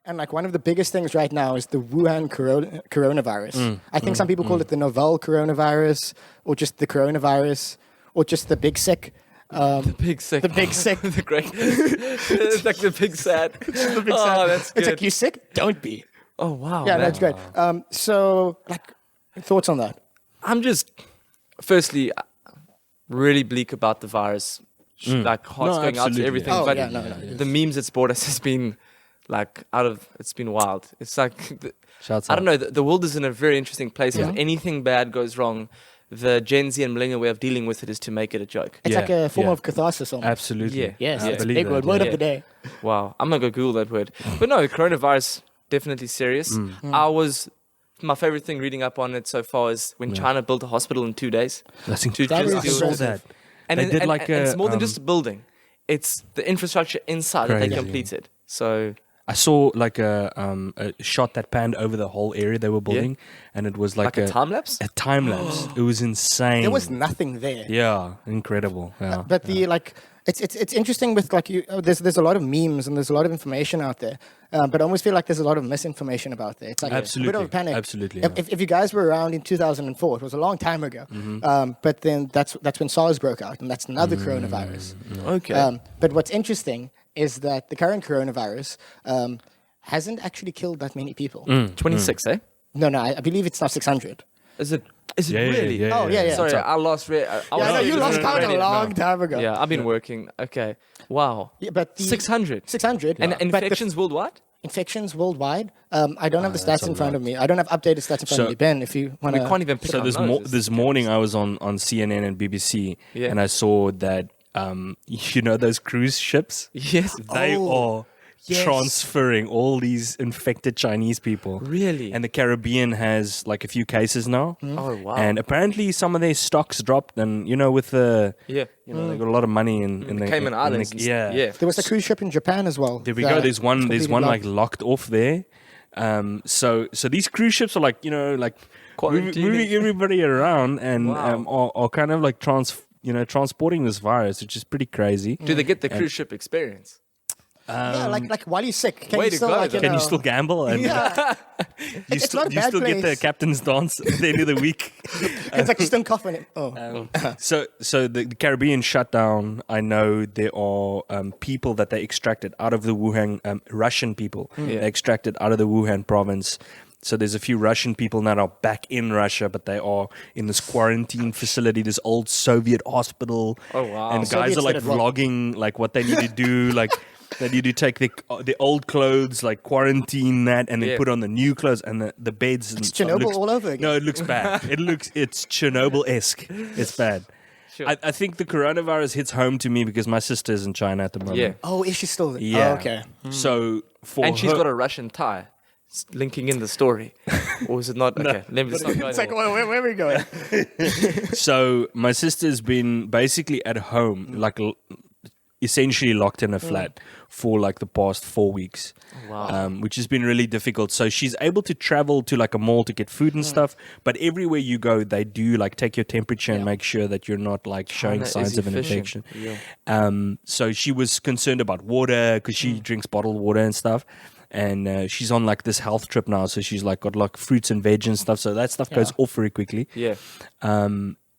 And like one of the biggest things right now is the Wuhan coronavirus. I think some people call it the novel coronavirus, or just the coronavirus, or just the big sick. The big sick. The big sick. The great. It's like the big sad. The big Oh, sad. that's It's good. like, you sick? Don't be. Oh, wow. Yeah, man. that's great. So, like, thoughts on that? I'm just, firstly, really bleak about the virus. Like, heart's going out to absolutely. everything. Oh, but yeah, no. the memes it's brought us has been, like, it's been wild. It's like, Shouts I out. don't know, the world is in a very interesting place. If anything bad goes wrong, the Gen Z and millennial way of dealing with it is to make it a joke. It's Yeah, like a form yeah. of catharsis almost. Absolutely. Yeah. Yes, I it's a believe big that, word. Word yeah. of the day. Wow, I'm not gonna Google that word. But no, coronavirus, definitely serious. My favorite thing reading up on it so far is when China built a hospital in 2 days. That's To incredible. is I just saw impressive. that. And, They and- did and- like and it's a, more than just a building. It's the infrastructure inside that they Crazy. completed. So I saw like a shot that panned over the whole area they were building, and it was like, a time lapse? A time lapse. It was insane. There was nothing there. Yeah, incredible. Yeah. But the like, it's interesting with like there's a lot of memes and there's a lot of information out there, but I almost feel like there's a lot of misinformation about there. It's like a bit of a panic. Absolutely. If you guys were around in 2004, it was a long time ago. But then that's when SARS broke out, and that's another coronavirus. Okay. But what's interesting is that the current coronavirus hasn't actually killed that many people. 26, eh? No, I believe it's now 600. Is it Yeah, really? yeah, Oh, yeah. Sorry, I lost. Yeah, no, you lost count a long time ago. Yeah, I've been working. Okay. Wow. Yeah, but the 600. 600. And but the infections worldwide? infections worldwide. I don't have the stats in front of me. I don't have updated stats in front of So- me. Ben, if you want We to. can't even pick So our nose. this morning I was on CNN and BBC, Yeah. and I saw that you know those cruise ships. Yes. They are yes. transferring all these infected Chinese people. Really? And the Caribbean has like a few cases now. Oh, wow. And apparently some of their stocks dropped, and you know with the Yeah. they got a lot of money in the Cayman Islands. and yeah. Yeah. There was a cruise ship in Japan as well. There we go. There's one completely like blocked. locked off there. So these cruise ships are like like Quarantining. moving everybody around and Wow. are kind of like transporting this virus, which is pretty crazy. Do they get the cruise ship experience? Yeah, like while you're sick, can Way you to still go, like though. Can you still gamble? And Yeah, you it's still, not a you bad still get the place. captain's dance at the end of the week. it's like just don't cough on it. Oh, So the Caribbean shut down. I know there are people that they extracted out of the Wuhan, Russian people. Yeah. They extracted out of the Wuhan province. So there's a few Russian people that are back in Russia, but they are in this quarantine facility, this old Soviet hospital. Oh, wow. And guys Soviets are like did it wrong. vlogging like what they need to do, like they need to take the old clothes, like quarantine that, and then Yeah. put on the new clothes and the beds. And it's stuff. Chernobyl all over again. No, it looks bad. It's Chernobyl-esque. It's bad. Sure. I think the coronavirus hits home to me because my sister is in China at the moment. Yeah. Oh, is she still there? Yeah. Oh, okay. So for And she's her, got a Russian tie. Linking in the story. Or is it not? Okay, let me just not go It's like, anymore. where are we going? so my sister's been basically at home, like essentially locked in a flat for like the past 4 weeks. Wow. Which has been really difficult. So she's able to travel to like a mall to get food and stuff, but everywhere you go, they do like take your temperature and make sure that you're not like showing China is signs of an efficient. infection. Yeah. So she was concerned about water because she drinks bottled water and stuff. And she's on like this health trip now, so she's like got like fruits and veg and stuff. So that stuff goes off very quickly. Yeah.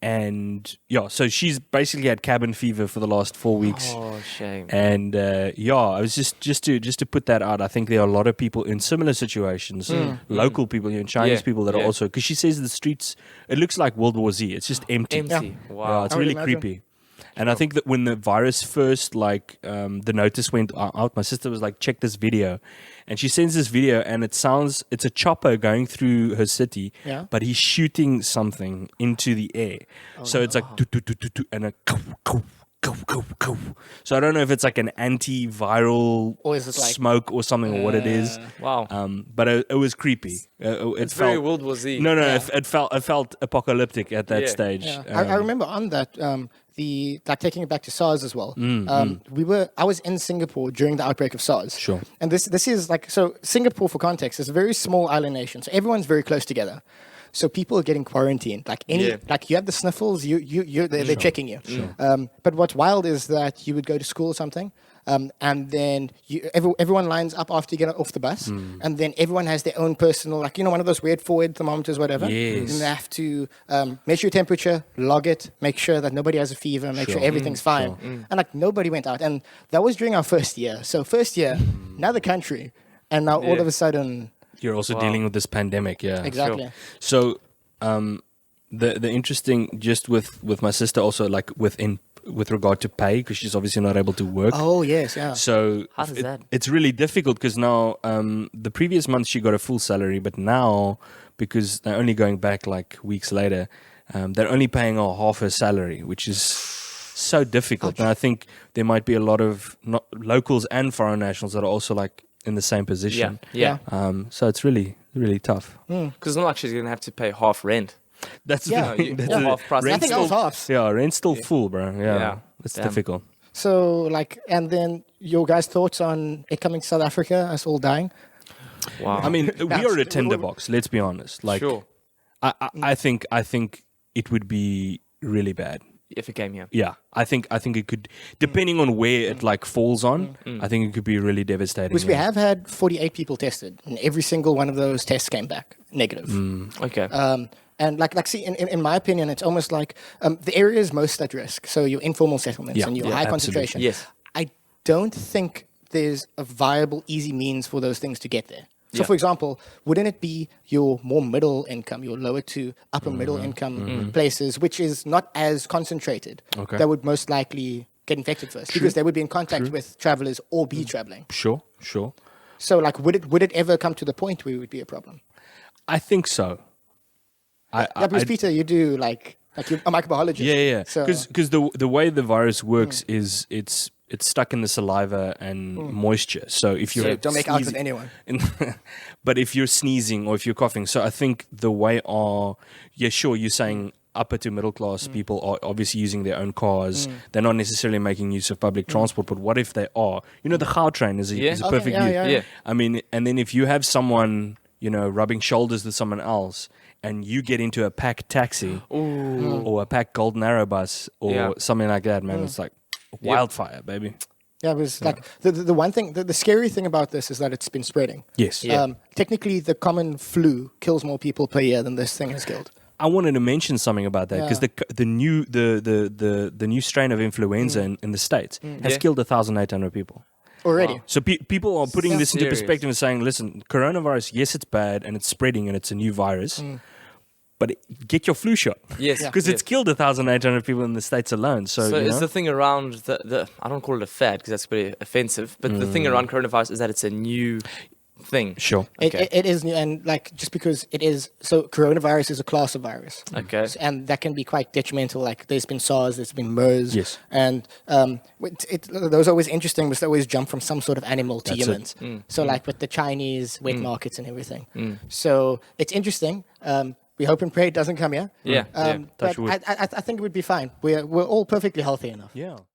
And yeah, so she's basically had cabin fever for the last 4 weeks. Oh, shame. And yeah, I was just to put that out. I think there are a lot of people in similar situations, local people, Chinese Yeah, people that are yeah. also, because she says the streets, it looks like World War Z. It's just empty. Empty. Yeah, Wow. it's I would really imagine. creepy. And I think that when the virus first, like, the notice went out, my sister was like, check this video. And she sends this video, and it's a chopper going through her city, but he's shooting something into the air. So it's like, do, do, do, do, do, and a go. So I don't know if it's like an antiviral Or is it like- smoke or something, or what it is. Wow. But it was creepy. It's very World War Z. No, it felt apocalyptic at that Yeah. stage. Yeah. I remember on that, like taking it back to SARS as well. I was in Singapore during the outbreak of SARS. Sure. And this is like, so Singapore, for context, is a very small island nation. So everyone's very close together. So people are getting quarantined. Like like you have the sniffles, they're checking you. But what's wild is that you would go to school or something, and then everyone lines up after you get off the bus, and then everyone has their own personal, like, one of those weird forward thermometers, whatever. Yes. And they have to measure your temperature, log it, make sure that nobody has a fever, make sure everything's fine. And like nobody went out, and that was during our first year. So first year, another country, and now all of a sudden you're also dealing with this pandemic. Yeah, exactly. So the interesting, just with my sister also, like with regard to pay, because she's obviously not able to work. Oh yes, yeah. So How does that? it's really difficult because now the previous month she got a full salary, but now because they're only going back like weeks later, they're only paying her half her salary, which is so difficult. And I think there might be a lot of locals and foreign nationals that are also like in the same position. Yeah. So it's really, really tough. Because it's not like she's going to have to pay half rent. That's Yeah. the thing. That's That's half price. I think I was halves. Yeah, rent's still full, bro. Yeah. It's Damn. difficult. So like, and then your guys' thoughts on it coming to South Africa, us all dying? Wow. I mean, we That's- are a tinderbox, let's be honest. Like, sure. I think it would be really bad. If it came here. Yeah, I think it could, depending on where it like falls on. I think it could be really devastating. Because we have had 48 people tested, and every single one of those tests came back negative. Okay. And like, see, in my opinion, it's almost like the areas most at risk. So your informal settlements Yeah, and your yeah, high absolutely. concentration. Yes. I don't think there's a viable, easy means for those things to get there. So, Yeah. for example, wouldn't it be your more middle income, your lower to upper middle income places, which is not as concentrated, Okay. that would most likely get infected first because they would be in contact with travelers or be traveling. Sure. So, like, would it ever come to the point where it would be a problem? I think so. Yeah, because Peter, you do like you're a microbiologist. Yeah. So, Because the way the virus works is it's stuck in the saliva and moisture. So if you're so don't make out with sneezing- anyone. but if you're sneezing or if you're coughing, so I think the way sure, you're saying upper to middle class people are obviously using their own cars. They're not necessarily making use of public transport, but what if they are? The Gautrain is a Yeah. perfect yeah, use. yeah. Yeah. I mean, and then if you have someone, rubbing shoulders with someone else, and you get into a packed taxi or a packed Golden Arrow bus or something like that, man, it's like wildfire, baby. Yeah, it was like the one thing, the scary thing about this is that it's been spreading. Yes. Yeah. Technically, the common flu kills more people per year than this thing has killed. I wanted to mention something about that because the new strain of influenza in the States has Yeah. killed 1,800 people. Already. Wow. So people are putting this into Serious. perspective and saying, listen, coronavirus, yes, it's bad and it's spreading and it's a new virus, but get your flu shot. Yes. Because it's killed 1,800 people in the States alone. So, So you is know? the thing around the I don't call it a fad because that's pretty offensive, but the thing around coronavirus is that it's a new thing. Sure. Okay. It is new, and like just because it is, so coronavirus is a class of virus. Okay. And that can be quite detrimental. Like there's been SARS, there's been MERS. Yes. And those are always interesting because they always jump from some sort of animal to That's it. humans. So like with the Chinese wet markets and everything. So it's interesting. We hope and pray it doesn't come here. Yeah. Touch But wood. I think it would be fine. We're all perfectly healthy enough. Yeah.